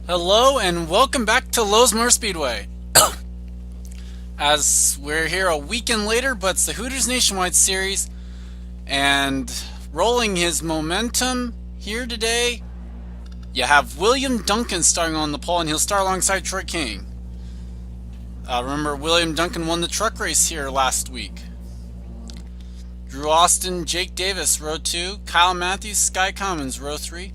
Hello and welcome back to Lowesmore Speedway. As we're here a weekend later, but it's the Hooters Nationwide Series, and rolling his momentum here today, you have William Duncan starting on the pole, and he'll start alongside Troy King. Remember, William Duncan won the truck race here last week. Drew Austin, Jake Davis, row 2, Kyle Matthews, Sky Commons, row 3,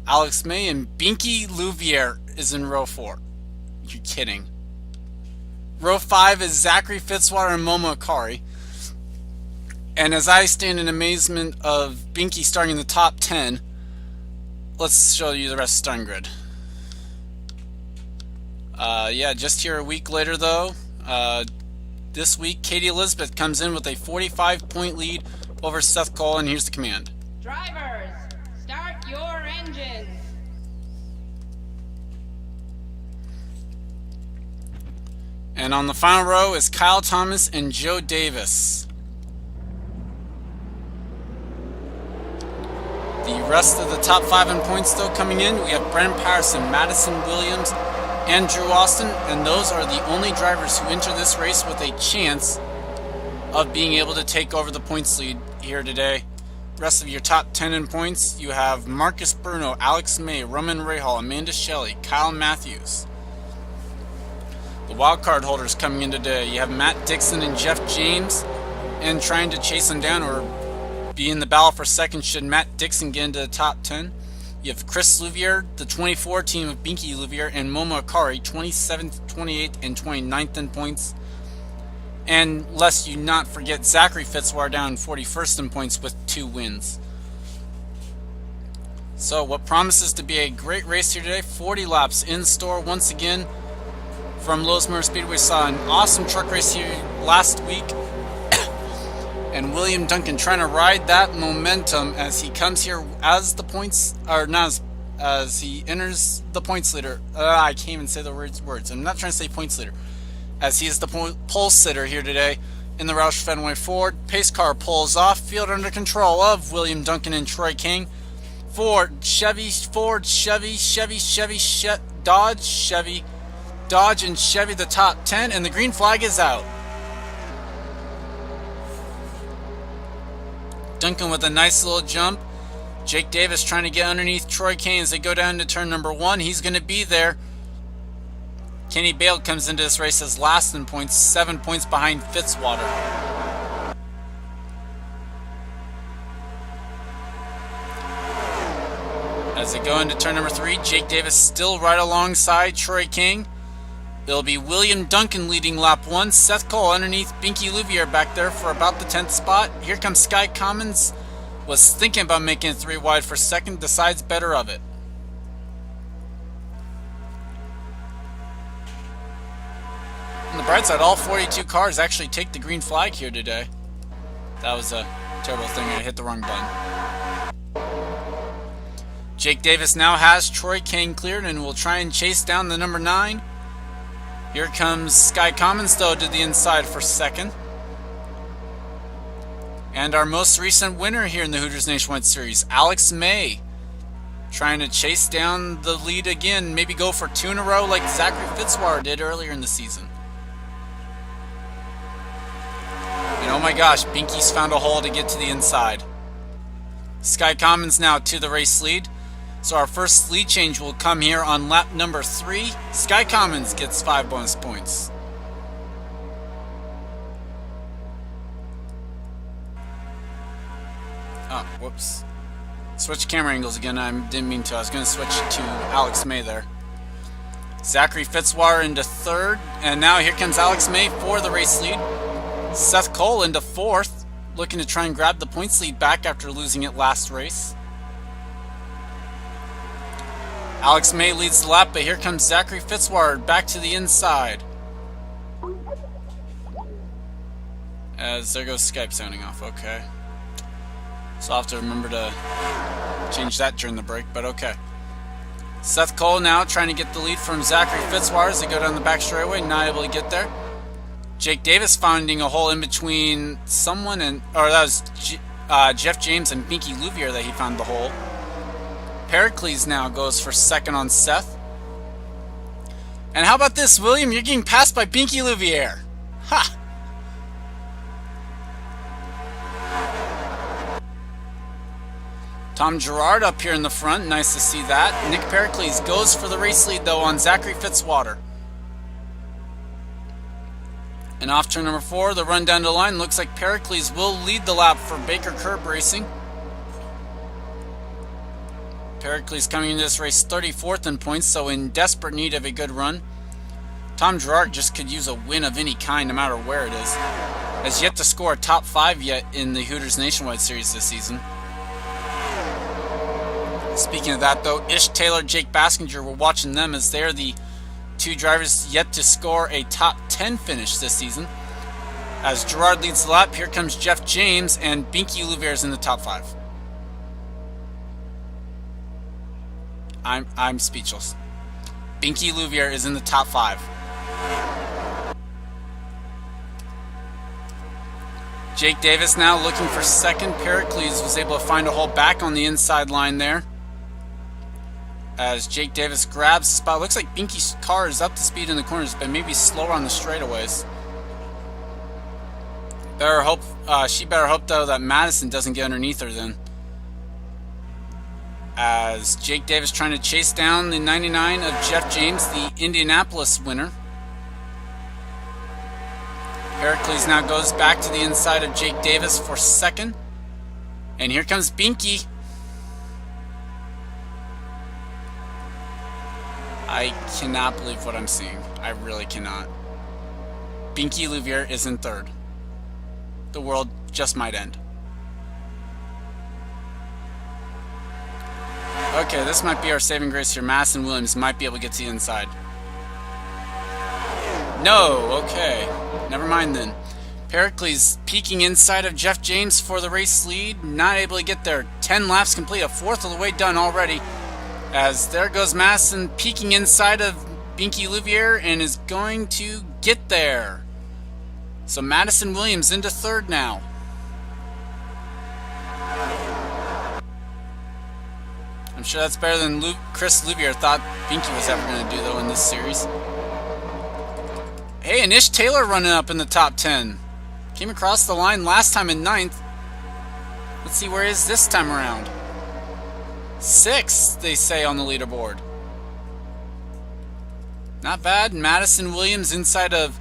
Alex May, and Binky Louvier is in row 4. You're kidding. Row 5 is Zachary Fitzwater and Momo Akari. And as I stand in amazement of Binky starting in the top 10, let's show you the rest of the starting grid. Just here a week later though, this week Katie Elizabeth comes in with a 45-point lead over Seth Cole, and here's the command. Drivers, start your engines. And on the final row is Kyle Thomas and Joe Davis. The rest of the top 5 in points still coming in. We have Brennan Patterson, Madison Williams, and Drew Austin, and those are the only drivers who enter this race with a chance of being able to take over the points lead here today. Rest of your top 10 in points, you have Marcus Bruno, Alex May, Roman Rahal, Amanda Shelley, Kyle Matthews. The wildcard holders coming in today, you have Matt Dixon and Jeff James, and trying to chase them down or be in the battle for second should Matt Dixon get into the top 10. You have Chris Louvier, the 24 team of Binky Louvier, and Momo Akari, 27th, 28th, and 29th in points. And lest you not forget Zachary Fitzwater down 41st in points with 2 wins. So what promises to be a great race here today, 40 laps in store once again. From Lowesmore Speedway, we saw an awesome truck race here last week. And William Duncan trying to ride that momentum as he comes here as the points, or not as he enters the points leader. I can't even say the words. I'm not trying to say points leader. As he is the pole sitter here today in the Roush Fenway Ford. Pace car pulls off, field under control of William Duncan and Troy King. Dodge, and Chevy the top 10, and the green flag is out. Duncan with a nice little jump. Jake Davis trying to get underneath Troy King as they go down to turn number 1. He's going to be there. Kenny Bale comes into this race as last in points, 7 points behind Fitzwater. As they go into turn number 3, Jake Davis still right alongside Troy King. It'll be William Duncan leading lap 1. Seth Cole underneath Binky Louvier back there for about the 10th spot. Here comes Sky Commons. Was thinking about making it 3 wide for second. Decides better of it. On the bright side, all 42 cars actually take the green flag here today. That was a terrible thing. I hit the wrong button. Jake Davis now has Troy King cleared and will try and chase down the number 9. Here comes Sky Commons, though, to the inside for second. And our most recent winner here in the Hooters Nationwide Series, Alex May, trying to chase down the lead again, maybe go for 2 in a row like Zachary Fitzwater did earlier in the season. And oh my gosh, Binky's found a hole to get to the inside. Sky Commons now to the race lead. So our first lead change will come here on lap number 3. Sky Commons gets 5 bonus points. Oh, whoops. Switch camera angles again. I didn't mean to. I was going to switch to Alex May there. Zachary Fitzwater into 3rd. And now here comes Alex May for the race lead. Seth Cole into 4th. Looking to try and grab the points lead back after losing it last race. Alex May leads the lap, but here comes Zachary Fitzwater back to the inside. As there goes Skype sounding off, okay. So I'll have to remember to change that during the break, but okay. Seth Cole now trying to get the lead from Zachary Fitzwater as they go down the back straightaway, not able to get there. Jake Davis finding a hole in between someone and, or that was Jeff James and Binky Louvier that he found the hole. Pericles now goes for second on Seth. And how about this, William? You're getting passed by Binky Louvier. Ha! Tom Gerard up here in the front. Nice to see that. Nick Pericles goes for the race lead, though, on Zachary Fitzwater. And off turn number 4, the run down the line. Looks like Pericles will lead the lap for Baker Curb Racing. Pericles coming into this race 34th in points, so in desperate need of a good run. Tom Gerard just could use a win of any kind, no matter where it is. Has yet to score a top 5 yet in the Hooters Nationwide Series this season. Speaking of that, though, Ish Taylor, Jake Baskinger, we're watching them as they're the 2 drivers yet to score a top 10 finish this season. As Gerard leads the lap, here comes Jeff James, and Binky Louvier is in the top 5. I'm speechless. Binky Louvier is in the top 5. Jake Davis now looking for second. Pericles was able to find a hole back on the inside line there. As Jake Davis grabs the spot. Looks like Binky's car is up to speed in the corners, but maybe slower on the straightaways. She better hope though that Madison doesn't get underneath her then. As Jake Davis trying to chase down the 99 of Jeff James, the Indianapolis winner. Pericles now goes back to the inside of Jake Davis for second. And here comes Binky. I cannot believe what I'm seeing. I really cannot. Binky Louvier is in third. The world just might end. Okay, this might be our saving grace here. Madison Williams might be able to get to the inside. No, okay. Never mind then. Pericles peeking inside of Jeff James for the race lead. Not able to get there. 10 laps complete. A fourth of the way done already. As there goes Madison peeking inside of Binky Louvier and is going to get there. So Madison Williams into third now. I'm sure that's better than Chris Louvier thought Binky was ever going to do, though, in this series. Hey, and Ish Taylor running up in the top 10. Came across the line last time in 9th. Let's see where he is this time around. 6th, they say on the leaderboard. Not bad. Madison Williams inside of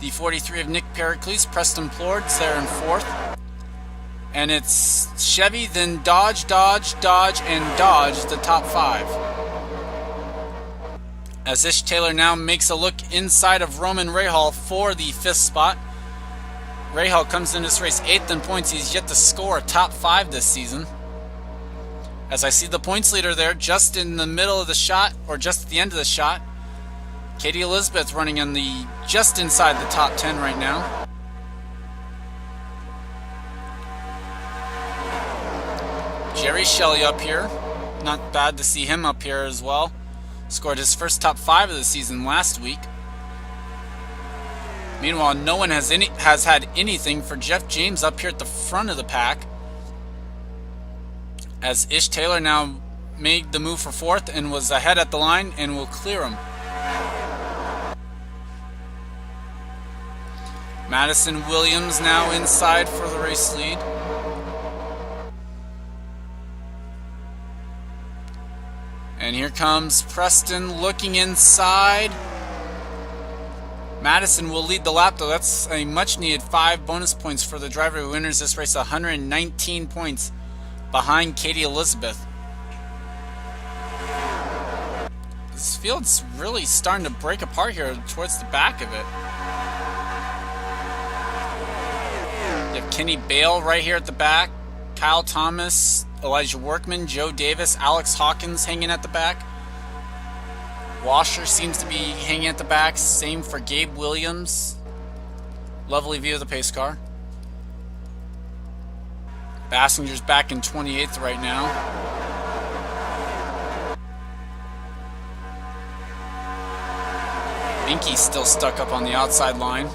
the 43 of Nick Pericles. Preston Plord's there in 4th. And it's Chevy, then Dodge, Dodge, Dodge, and Dodge, the top 5. As Ish Taylor now makes a look inside of Roman Rahal for the 5th spot. Rahal comes in this race 8th in points. He's yet to score a top 5 this season. As I see the points leader there just in the middle of the shot, or just at the end of the shot. Katie Elizabeth running in the just inside the top 10 right now. Jerry Shelley up here. Not bad to see him up here as well. Scored his first top 5 of the season last week. Meanwhile, no one has had anything for Jeff James up here at the front of the pack. As Ish Taylor now made the move for 4th and was ahead at the line and will clear him. Madison Williams now inside for the race lead. And here comes Preston looking inside. Madison will lead the lap, though. That's a much-needed 5 bonus points for the driver who enters this race. 119 points behind Katie Elizabeth. This field's really starting to break apart here towards the back of it. You have Kenny Bale right here at the back. Kyle Thomas, Elijah Workman, Joe Davis, Alex Hawkins hanging at the back. Washer seems to be hanging at the back. Same for Gabe Williams. Lovely view of the pace car. Bassinger's back in 28th right now. Binky's still stuck up on the outside line.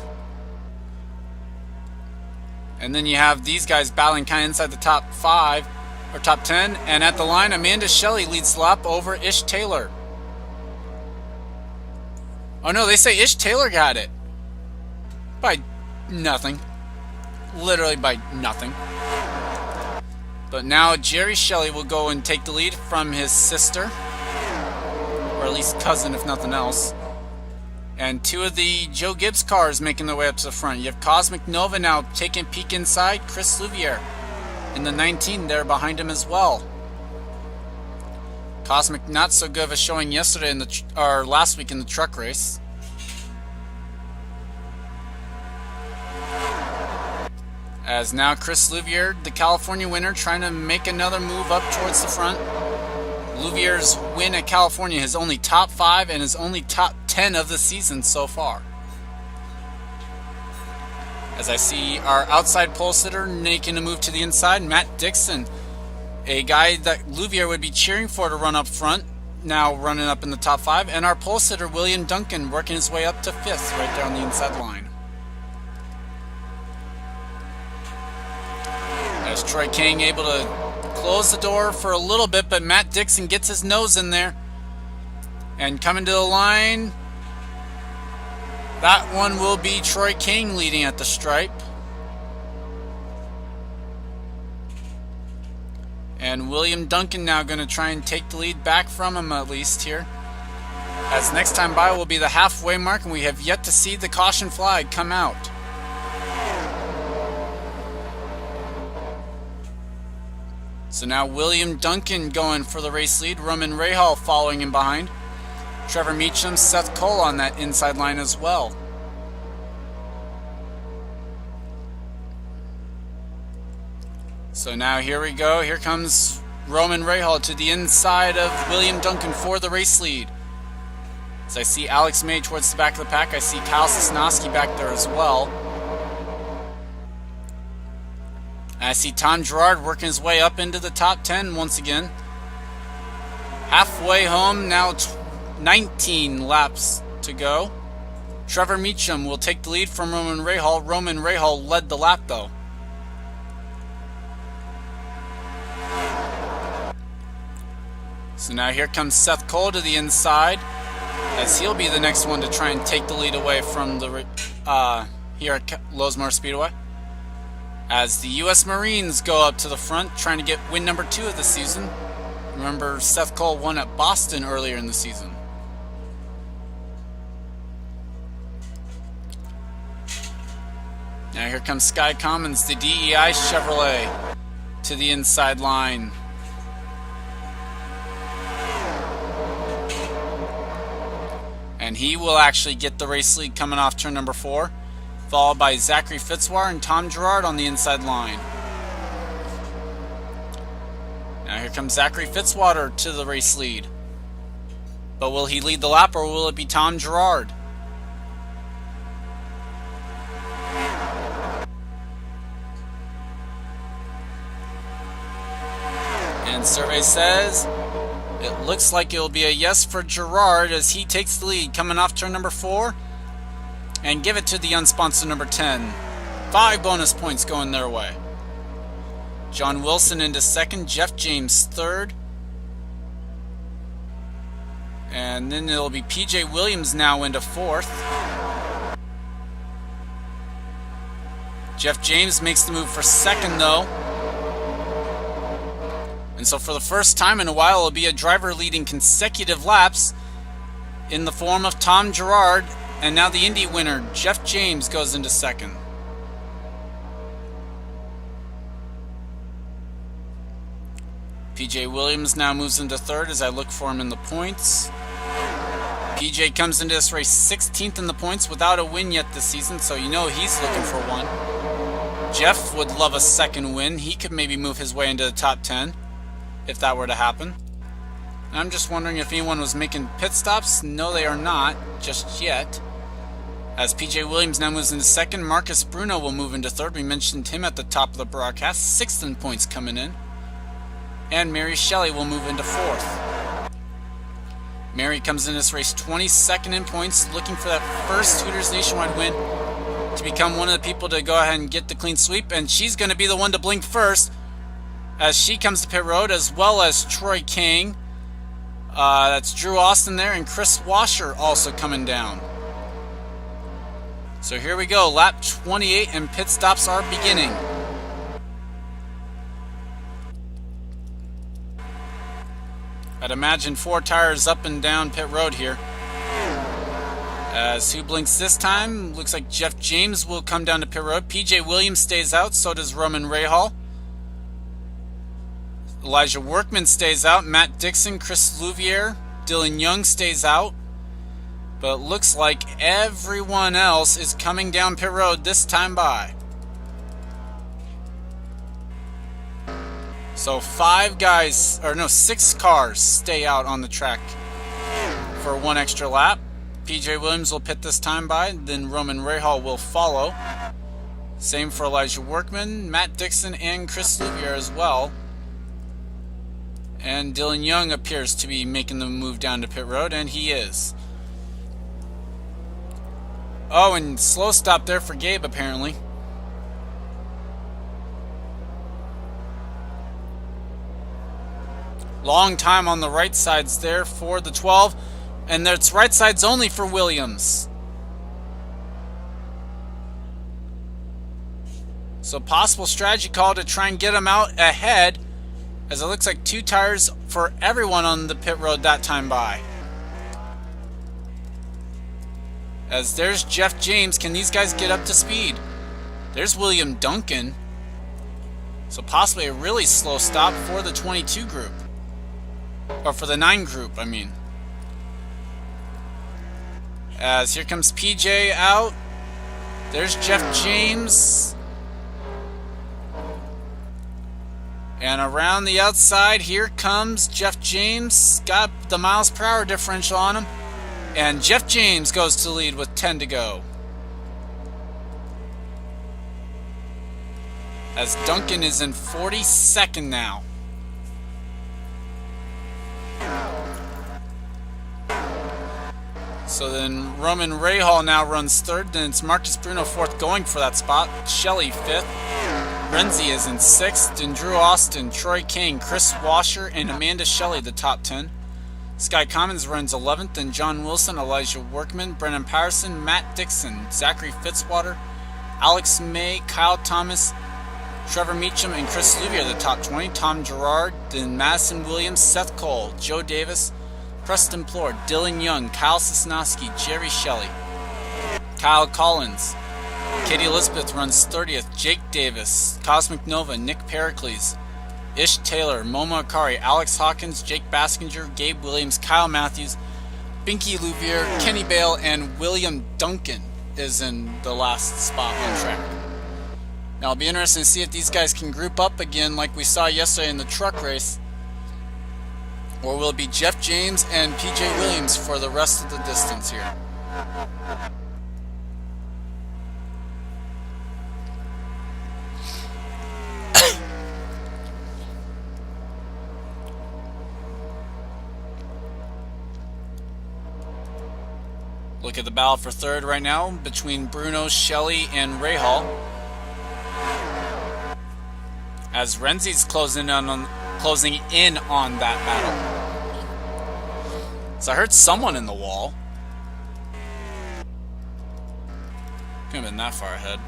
And then you have these guys battling kind of inside the top 5 or top 10. And at the line, Amanda Shelley leads the lap over Ish Taylor. Oh no, they say Ish Taylor got it. By nothing. Literally by nothing. But now Jerry Shelley will go and take the lead from his sister. Or at least cousin, if nothing else. And two of the Joe Gibbs cars making their way up to the front. You have Cosmic Nova now taking a peek inside. Chris Louvier in the 19 there behind him as well. Cosmic not so good of a showing yesterday in the or last week in the truck race. As now Chris Louvier, the California winner, trying to make another move up towards the front. Louvier's win at California, his only top 5 and his only top 10 of the season so far. As I see our outside pole sitter making a move to the inside, Matt Dixon, a guy that Louvier would be cheering for to run up front, now running up in the top 5. And our pole sitter, William Duncan, working his way up to 5th right there on the inside line. As Troy King able to close the door for a little bit, but Matt Dixon gets his nose in there. And coming to the line, that one will be Troy King leading at the stripe. And William Duncan now going to try and take the lead back from him at least here. As next time by will be the halfway mark, and we have yet to see the caution flag come out. So now William Duncan going for the race lead. Roman Rahal following him behind. Trevor Meacham, Seth Cole on that inside line as well. So now here we go. Here comes Roman Rahal to the inside of William Duncan for the race lead. As I see Alex May towards the back of the pack, I see Kyle Sosnowski back there as well. And I see Tom Gerard working his way up into the top 10 once again. Halfway home, now 19 laps to go. Trevor Meacham will take the lead from Roman Rahal. Roman Rahal led the lap though. So now here comes Seth Cole to the inside, as he'll be the next one to try and take the lead away from the here at Lowesmore Speedway. As the U.S. Marines go up to the front, trying to get win number 2 of the season. Remember, Seth Cole won at Boston earlier in the season. Now here comes Sky Commons, the DEI Chevrolet, to the inside line. And he will actually get the race lead coming off turn number 4. Followed by Zachary Fitzwater and Tom Gerard on the inside line. Now here comes Zachary Fitzwater to the race lead. But will he lead the lap or will it be Tom Gerard? And survey says it looks like it will be a yes for Gerard as he takes the lead coming off turn number 4. And give it to the unsponsored number 10. 5 bonus points going their way. John Wilson into 2nd. Jeff James 3rd. And then it'll be PJ Williams now into 4th. Jeff James makes the move for 2nd though. And so for the first time in a while, it'll be a driver leading consecutive laps in the form of Tom Gerard. And now the Indy winner, Jeff James, goes into 2nd. PJ Williams now moves into 3rd as I look for him in the points. PJ comes into this race 16th in the points without a win yet this season, so you know he's looking for one. Jeff would love a 2nd win. He could maybe move his way into the top 10 if that were to happen. And I'm just wondering if anyone was making pit stops. No, they are not just yet. As PJ Williams now moves into 2nd, Marcus Bruno will move into 3rd. We mentioned him at the top of the broadcast. 6th in points coming in. And Mary Shelley will move into 4th. Mary comes in this race 22nd in points, looking for that first Hooters Nationwide win to become one of the people to go ahead and get the clean sweep. And she's going to be the one to blink first as she comes to pit road, as well as Troy King. That's Drew Austin there, and Chris Washer also coming down. So here we go, lap 28 and pit stops are beginning. I'd imagine 4 tires up and down pit road here. As who blinks this time? Looks like Jeff James will come down to pit road. PJ Williams stays out, so does Roman Rahal. Elijah Workman stays out. Matt Dixon, Chris Louvier, Dylan Young stays out. But it looks like everyone else is coming down pit road this time by. So 6 cars stay out on the track for 1 extra lap. PJ Williams will pit this time by, then Roman Rahal will follow. Same for Elijah Workman, Matt Dixon, and Chris Louvier as well. And Dylan Young appears to be making the move down to pit road, and he is. Oh, and slow stop there for Gabe, apparently. Long time on the right sides there for the 12. And it's right sides only for Williams. So possible strategy call to try and get him out ahead, as it looks like 2 tires for everyone on the pit road that time by. As there's Jeff James. Can these guys get up to speed? There's William Duncan. So possibly a really slow stop for the 22 group. Or for the 9 group, I mean. As here comes PJ out. There's Jeff James. And around the outside, here comes Jeff James. Got the miles per hour differential on him. And Jeff James goes to lead with 10 to go. As Duncan is in 42nd now. So then Roman Rahal now runs 3rd. Then it's Marcus Bruno 4th going for that spot. Shelley 5th. Renzi is in 6th. And Drew Austin, Troy King, Chris Washer, and Amanda Shelley the top 10. Sky Commons runs 11th. And John Wilson, Elijah Workman, Brennan Patterson, Matt Dixon, Zachary Fitzwater, Alex May, Kyle Thomas, Trevor Meacham, and Chris Louvier the top 20. Tom Gerard, then Madison Williams, Seth Cole, Joe Davis, Preston Plord, Dylan Young, Kyle Sosnowski, Jerry Shelley, Kyle Collins, Katie Elizabeth runs 30th, Jake Davis, Cosmic Nova, Nick Pericles, Ish Taylor, Momo Akari, Alex Hawkins, Jake Baskinger, Gabe Williams, Kyle Matthews, Binky Louvier, Kenny Bale, and William Duncan is in the last spot on track. Now it'll be interesting to see if these guys can group up again like we saw yesterday in the truck race. Or will it be Jeff James and PJ Williams for the rest of the distance here? Look at the battle for 3rd right now between Bruno, Shelley, and Rahal. As Renzi's closing in on that battle. So I heard someone in the wall. Couldn't have been that far ahead.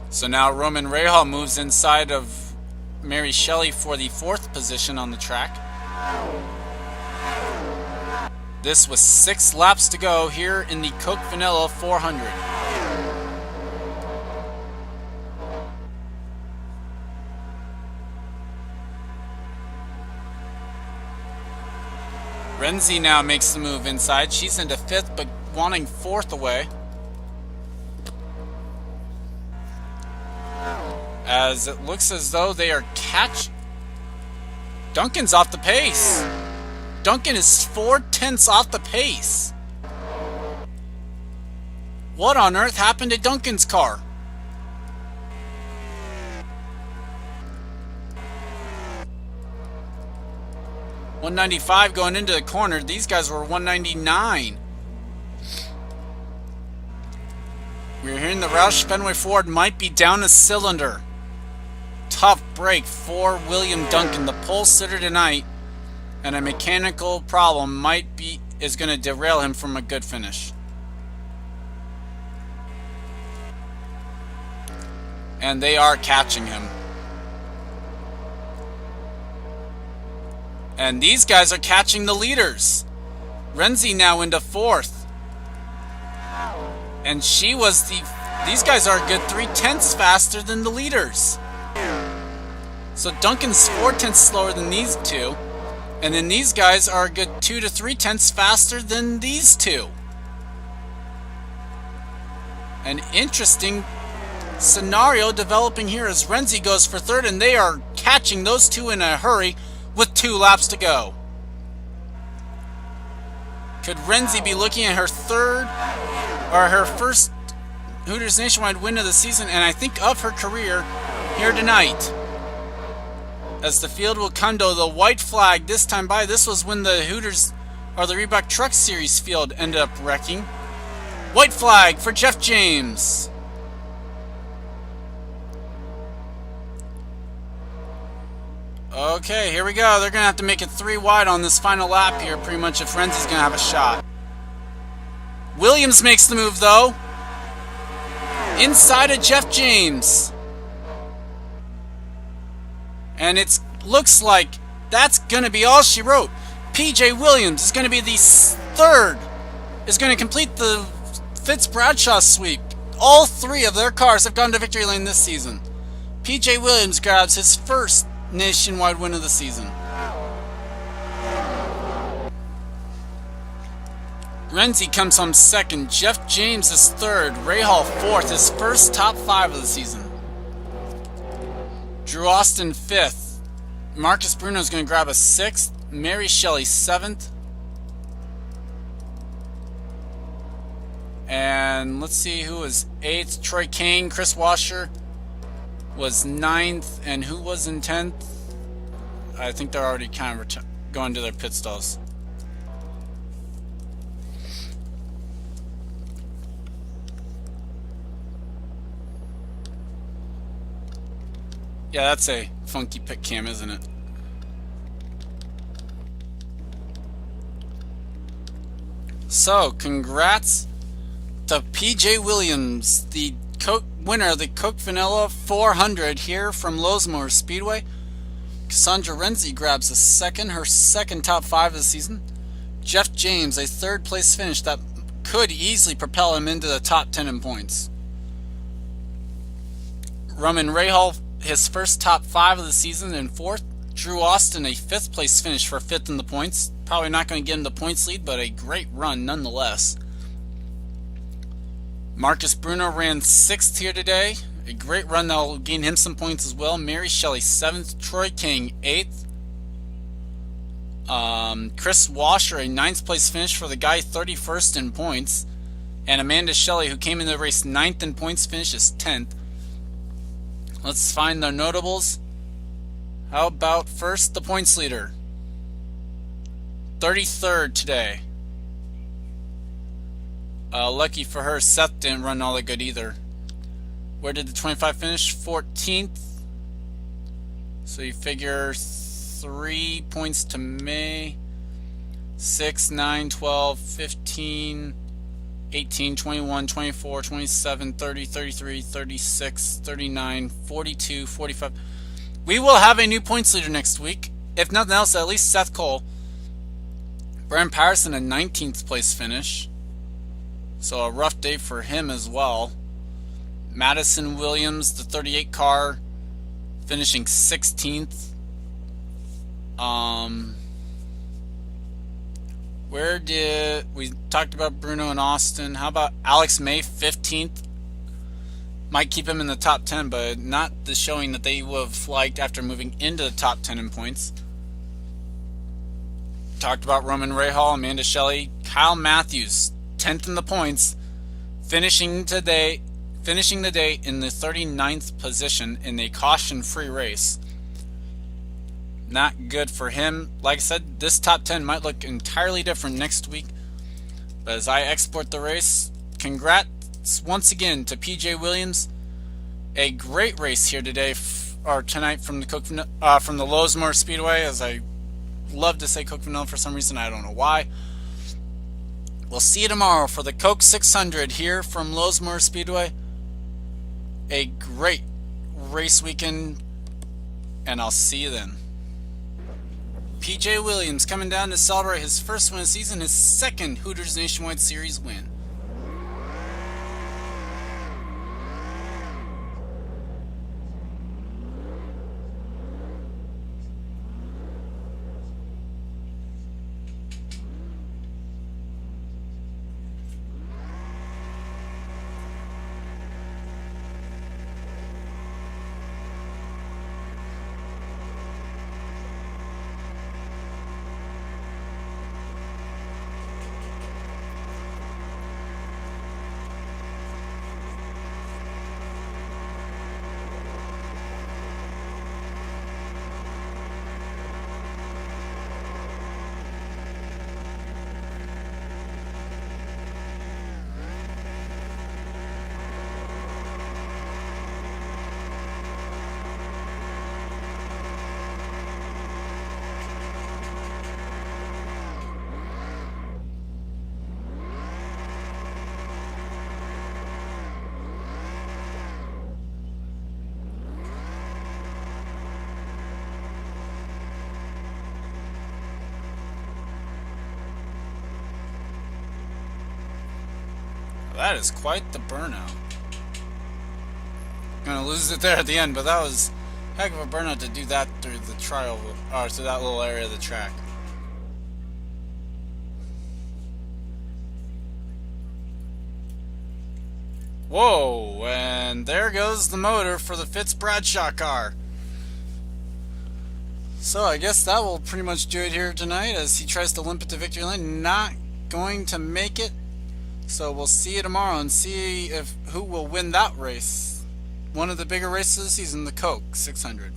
So now Roman Rahal moves inside of Mary Shelley for the 4th position on the track. This was 6 laps to go here in the Coke Vanilla 400. Renzi now makes the move inside. She's into 5th, but wanting 4th away. As it looks as though they are Duncan's off the pace. Duncan is 4/10 off the pace. What on earth happened to Duncan's car? $195 going into the corner. These guys were $199. We're hearing the Roush Fenway Ford might be down a cylinder. Tough break for William Duncan, the pole sitter tonight. and a mechanical problem is going to derail him from a good finish. And they are catching him. And these guys are catching the leaders. Renzi now into 4th. And these guys are a good 3/10 faster than the leaders. So Duncan's 4/10 slower than these two. And then these guys are a good 2 to 3/10 faster than these two. An interesting scenario developing here as Renzi goes for 3rd, and they are catching those two in a hurry with 2 laps to go. Could Renzi be looking at her 3rd or her first Hooters Nationwide win of the season, and I think of her career, here tonight? As the field will come to the white flag this time by. This was when the Hooters or the Reebok Truck Series field ended up wrecking. White flag for Jeff James. Okay, here we go. They're going to have to make it 3 wide on this final lap here, pretty much, if Renzi's going to have a shot. Williams makes the move, though. Inside of Jeff James. And it looks like that's going to be all she wrote. PJ Williams is going to be the 3rd. Is going to complete the Fitz-Bradshaw sweep. All 3 of their cars have gone to victory lane this season. PJ Williams grabs his first nationwide win of the season. Renzi comes home 2nd. Jeff James is 3rd. Ray Hall 4th. His first top 5 of the season. Drew Austin 5th. Marcus Bruno is going to grab a 6th. Mary Shelley 7th. And let's see who was 8th. Troy Kane, Chris Washer was 9th, and who was in 10th? I think they're already kind of going to their pit stalls. Yeah, that's a funky pit cam, isn't it? So, congrats to PJ Williams, the winner of the Coke Vanilla 400 here from Lowesmoor Speedway. Cassandra Renzi grabs a 2nd, her 2nd top 5 of the season. Jeff James, a 3rd place finish that could easily propel him into the top 10 in points. Roman Rahal, his first top 5 of the season in 4th. Drew Austin, a 5th place finish for 5th in the points. Probably not going to get him the points lead, but a great run nonetheless. Marcus Bruno ran 6th here today. A great run that will gain him some points as well. Mary Shelley 7th. Troy King 8th. Chris Washer, a 9th place finish for the guy 31st in points. And Amanda Shelley, who came into the race 9th in points, finishes 10th. Let's find the notables. How about first the points leader? 33rd today. Lucky for her, Seth didn't run all that good either. Where did the 25 finish? 14th. So you figure 3 points to May. 6, 9, 12, 15, 18, 21, 24, 27, 30, 33, 36, 39, 42, 45. We will have a new points leader next week. If nothing else, at least Seth Cole. Brian Patterson, a 19th place finish. So a rough day for him as well. Madison Williams, the 38 car, finishing 16th. Where did we talked about Bruno and Austin? How about Alex May, 15th? Might keep him in the top 10, but not the showing that they would have liked after moving into the top 10 in points. Talked about Roman Rahal, Amanda Shelley, Kyle Matthews, 10th in the points, finishing the day in the 39th position in a caution-free race. Not good for him. Like I said, this top 10 might look entirely different next week. But as I export the race, congrats once again to PJ Williams. A great race here today, or tonight, from the Lowesmoor Speedway. As I love to say Coke Vanilla for some reason. I don't know why. We'll see you tomorrow for the Coke 600 here from Lowesmoor Speedway. A great race weekend, and I'll see you then. PJ Williams coming down to celebrate his first win of the season, his second Hooters Nationwide Series win. That is quite the burnout. Gonna lose it there at the end, but that was a heck of a burnout to do that through the trial, or to that little area of the track. Whoa, and there goes the motor for the Fitz Bradshaw car. So I guess that will pretty much do it here tonight as he tries to limp it to victory lane. Not going to make it. So we'll see you tomorrow and see if who will win that race. One of the bigger races of the season, the Coke 600.